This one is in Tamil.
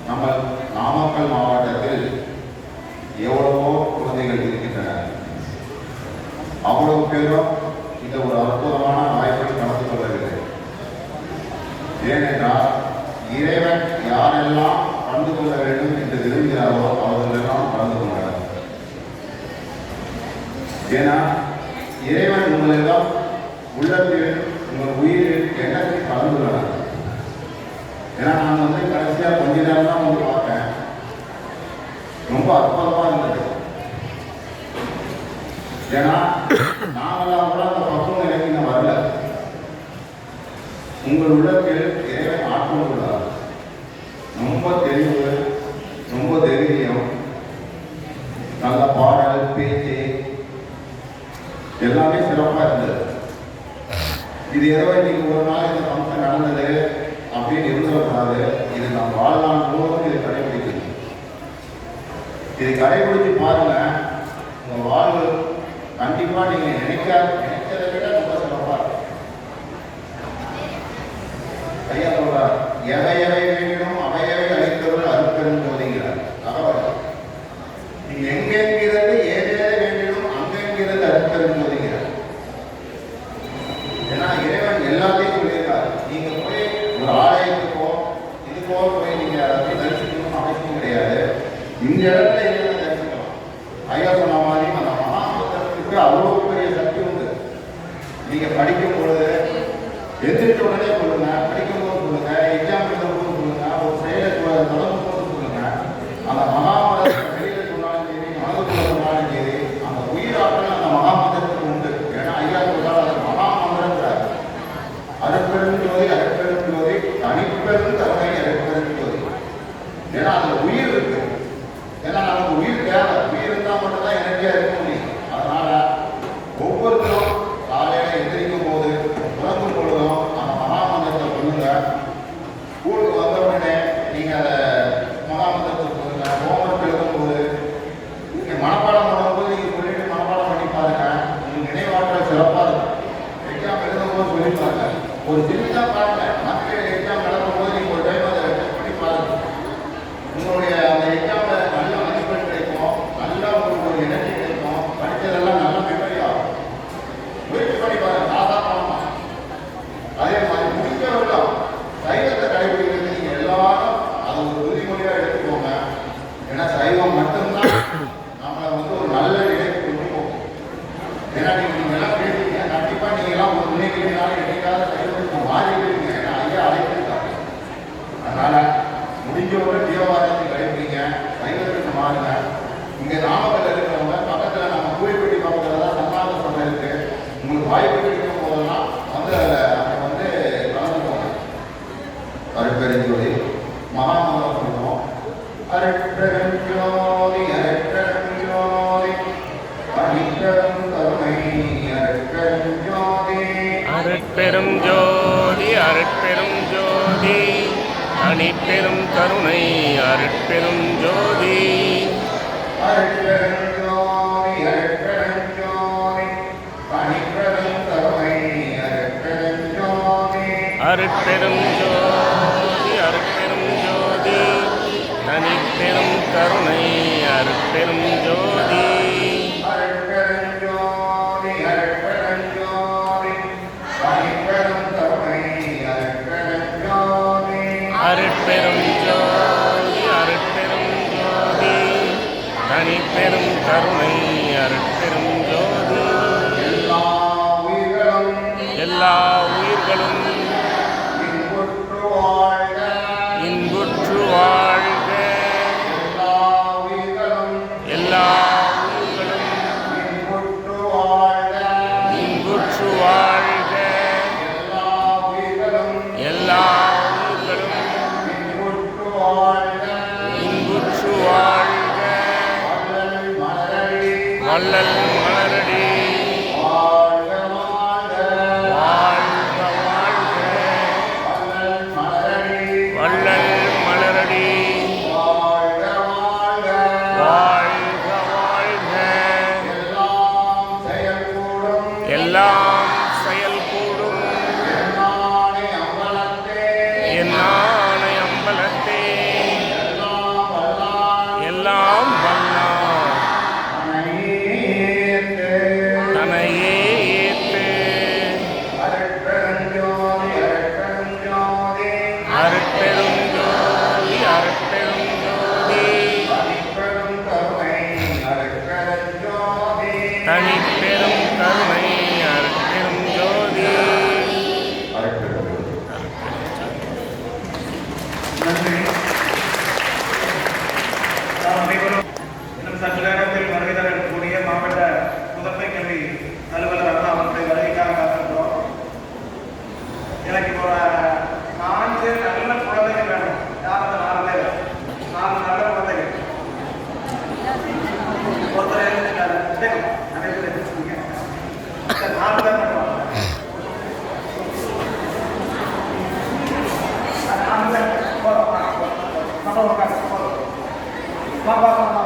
நம்ம நாமக்கல் மாவட்டத்தில் எவ்வளவோ குழந்தைகள் இருக்கின்றன. அவ்வளவு பேரும் இந்த ஒரு அற்புதமான வாய்ப்பை கலந்து கொள்ளவில்லை. ஏனென்றால் இறைவன் யாரெல்லாம் கலந்து கொள்ள வேண்டும் என்று விரும்புகிறாரோ அவர்களெல்லாம் கலந்து கொண்டார். ஏன்னா இறைவன் உங்களெல்லாம் உள்ளத்தில் உங்கள் உயிரில் எண்ணத்தில் கலந்துள்ளனர். ஏன்னா நான் கடைசியாக கொஞ்ச நேரம் தான் பார்த்தேன். ரொம்ப அற்புதமாக இருந்தது. ஏன்னா நாங்களாம் கூட அந்த பக்குவம் நிலைக்கு இன்னும் வரல. உங்கள் உள்ளத்தில் இறைவன் ஆட்கொண்டுள்ளார். ரொம்ப தெளிவு, ரொம்ப தைரியம், நல்ல பாடல், பேச்சு எல்லாமே சிறப்பாக இருந்தது. இது ஏதோ இன்னைக்கு ஒரு நாள் இந்த ஃபங்க்ஷன் நடந்தது அப்படின்னு இருந்துடக்கூடாது. இது நான் வாழ்நாள் முழுவதும் இதை கடைபிடிக்கணும். இதை கடைபிடிச்சு பாருங்க, உங்க வாழ்வு கண்டிப்பா நீங்க நினைச்சதை விட ரொம்ப சிறப்பா இருக்கும். ஐயா சொல்றார், எவை எவை வேணும் அவையவை அழைத்தவர்கள் அருட்பெரும் ஜோதிங்கிறார். தகவல் நீங்க எங்கெங்கிறது ஏதேதை வேண்டிடும் அங்கெங்கிறது அருட்பெரும் ஜோதிங்கிறார். ஏன்னா இறைவன் எல்லாத்தையும் சொல்லியிருக்காரு. நீங்க போய் ஒரு ஆலயத்துக்கோ இதுக்கோ போய் நீங்க அதை தரிசிக்கணும்னு அவசியம் கிடையாது. இந்த இடத்துல என்ன தரிசிக்கலாம். ஐயா சொன்ன மாதிரி அந்த மகாபுத்தருக்கு அவ்வளோ பெரிய சக்தி உண்டு. நீங்க படிக்கும் பொழுது எதிர்த்த உடனே சொல்லுங்க, படிக்கும் போது சொல்லுங்க, எக்ஸாம் எழுதும் போது சொல்லுங்க, ஒரு செயலை தொடங்கும் போது சொல்லுங்க. அந்த மகாபுத்தத்தை வெளியில சொன்னாலும் சரி, மனதுக்குள்ள சொன்னாலும் சரி, அந்த உயிராற்றல் அந்த மகாபுத்தத்துக்கு உண்டு. ஏன்னா ஐயா சொல்றாரு, அது மகாமந்திரங்கிறார். அருட்பெரும் ஜோதி, அருட்பெரும் ஜோதி, தனிப்பெரும் கருணை அருட்பெரும் ஜோதி. ஏன்னா அதுல உயிர் இருக்கு. ஏன்னா நமக்கு உயிர் தேவை. உயிர் இருந்தால் மட்டும்தான் எனர்ஜியா இருக்க முடியும். அதனால ஒவ்வொருத்தரும் காலையில எந்திரிக்கும் போது, உறங்கும் பொழுதும் அந்த மகாமந்திரத்தை சொல்லுங்க. ஊருக்கு வந்த உடனே நீங்க அதை மகாமந்திரத்தை சொல்லுங்க. ஹோம்ஒர்க் எழுதும் போது நீங்க மனப்பாடம் பண்ணும்போது நீங்க சொல்லிட்டு மனப்பாடம் பண்ணி பாருங்க. உங்களுக்கு நினைவாற்றல் சிறப்பா இருக்கும். எக்ஸாம் எழுதும் போது சொல்லி பாருங்க. ஒரு சின்ன பாருங்க, மற்ற எக்ஸாம் நடக்கும் போது நீங்க ஒரு டைம் அதை டெஸ்ட் பண்ணி பாருங்க. உங்களுடைய அந்த எக்ஸாம்ல நல்ல மதிப்பெண் கிடைக்கும், நல்ல உங்களுக்கு ஒரு எனர்ஜி கிடைக்கும், படித்ததெல்லாம் நல்ல மெமரி ஆகும். முயற்சி பண்ணி பாருங்க, காசா பண்ணலாம். அதே மாதிரி முடிஞ்சவர்களும் சைவத்தை கடைபிடிக்கிறது நீங்க எல்லாரும் அது ஒரு உறுதிமொழியாக எடுத்துக்கோங்க. ஏன்னா சைவம் மட்டும்தான் நம்மளை ஒரு நல்ல நிலைக்கு கொண்டு போகும். ஏன்னா நீங்க எல்லாம் பேசுறீங்க, கண்டிப்பா நீங்க எல்லாம் ஒரு முன்னேறினாலும் என்னைக்காவது சைவத்துக்கு மாறிடுவீங்க. ஏன்னா ஐயா அழைச்சிருக்காங்க. அதனால முடிஞ்சவங்க ஜீவவாதத்தை கடைபிடிங்க, சைவத்துக்கு மாறுங்க. இங்க நாமக்கல் இருக்கிறவங்க பக்கத்துல நம்ம கூலிப்பட்டி பக்கத்துல தான் சன்னாத சபை இருக்கு. உங்களுக்கு வாய்ப்பு கிடைக்கும் போதெல்லாம் அங்கே கலந்துக்கோங்க. அருட்பெருஞ்சோதி மகாமந்திரம் சொல்லுவோம். அருட்பெருஞ்சோதி அருட்பெருஞ்சோதி அனிப்பெரும் கருணை அருட்பெருஞ்சோதி அருட்பெரும் ஜோதி அருட்பெரும் ஜோதி தனிப்பெரும் கருணை அருட்பெரும் ஜோதி அருட்பெரும் ஜோதி அருட்பெரும் ஜோதி தனிப்பெரும் கருணை அருட்பெரும் ஜோதி அருட்பெரும் ஜோதி அருட்பெரும் ஜோதி தனிப்பெரும் கருணை அருட்பெரும் ஜோதி அருட்பெரும் ஜோதி அருட்பெரும் ஜோதி தனிப்பெரும் கருணை அருட்பெரும் ஜோதி அருட்பெரும் ஜோதி அருட்பெரும் ஜோதி தனிப்பெரும் கருணை அருட்பெரும் ஜோதி எல்லா உயிர்களும் இன்புற்று வாழ்க. எல்லா உயிர்களும் இன்புற்று வாழ்க. எல்லா உயிர்களும் இன்புற்று வாழ்க. வள்ளல் மலரடி வாழ்க வாழ்க. வள்ளல் மலரடி வாழ்க வாழ்க. எல்லாம் செயல்கூடும் என் ஆணை அம்பலத்தே பார்க்கலாம்